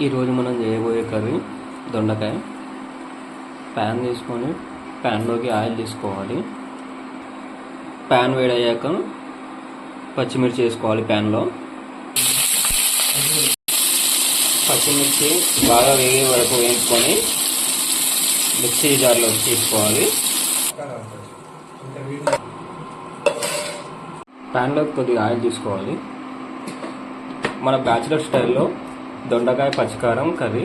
ఈరోజు మనం చేయబోయే కర్రీ దొండకాయ. ప్యాన్ తీసుకొని ప్యాన్లోకి ఆయిల్ తీసుకోవాలి. ప్యాన్ వేడయ్యాక పచ్చిమిర్చి వేసుకోవాలి. ప్యాన్లో పచ్చిమిర్చి బాగా వేగే వరకు వేయించుకొని మిక్సీ జార్లో తీసుకోవాలి. ప్యాన్లోకి కొద్దిగా ఆయిల్ తీసుకోవాలి. మన బ్యాచిలర్ స్టైల్లో దొండకాయ పచ్చికారం కర్రీ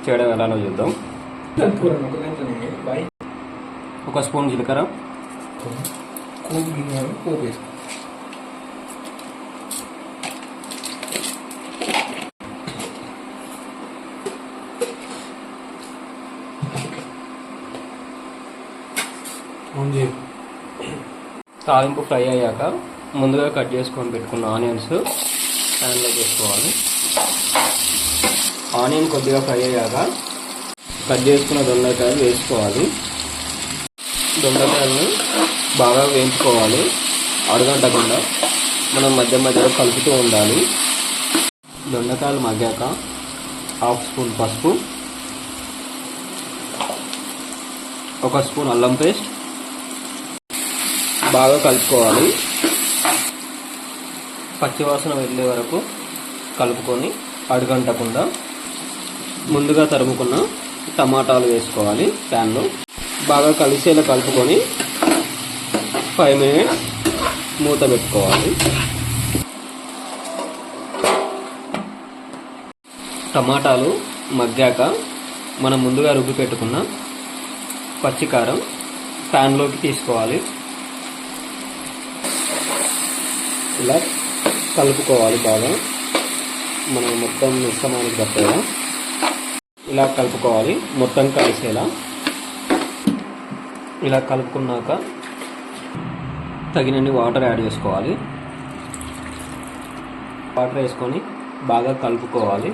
చేయడం ఎలానో చూద్దాం. ఒక స్పూన్ జీలకర్ర, తాలింపు ఫ్రై అయ్యాక ముందుగా కట్ చేసుకొని పెట్టుకున్న ఆనియన్స్ ప్యాన్లో వేసుకోవాలి. ఆనియన్ కొద్దిగా ఫ్రై అయ్యాక కట్ చేసుకున్న దొండకాయలు వేసుకోవాలి. దొండకాయలను బాగా వేయించుకోవాలి. అడగంటకుండా మనం మధ్య మధ్యలో కలుపుతూ ఉండాలి. దొండకాయలు మగ్గాక హాఫ్ స్పూన్ పసుపు, ఒక స్పూన్ అల్లం పేస్ట్ బాగా కలుపుకోవాలి. పచ్చివాసన వెళ్ళే వరకు కలుపుకొని అడుగంటకుండా ముందుగా తరుముకున్న టమాటాలు వేసుకోవాలి. ప్యాన్లో బాగా కలిసేలా కలుపుకొని 5 మినిట్స్ మూత పెట్టుకోవాలి. టమాటాలు మగ్గాక మనం ముందుగా రుబ్బి పెట్టుకున్న పచ్చికారం ప్యాన్లోకి తీసుకోవాలి. ఇలా కలుపుకోవాలి. బాగా మనం మొత్తం మిశ్రమానికి పట్టేలా ఇలా కలుపుకోవాలి. మొత్తం కలిసేలా ఇలా కలుపుకున్నాక తగినన్ని వాటర్ యాడ్ చేసుకోవాలి. వాటర్ వేసుకొని బాగా కలుపుకోవాలి.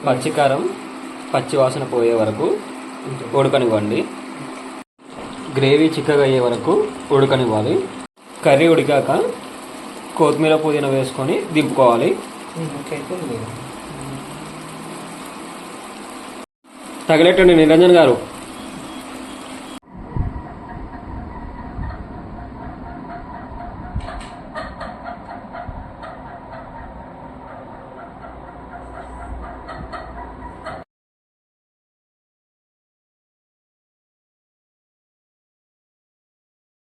పచ్చికారం పచ్చి వాసన పోయే వరకు ఉడకనివ్వండి. గ్రేవీ చిక్కగా అయ్యే వరకు ఉడకనివ్వాలి. కర్రీ ఉడికాక కొత్తిమీర పుదీనా వేసుకొని దింపుకోవాలి. తగిలేటండి నిరంజన్ గారు.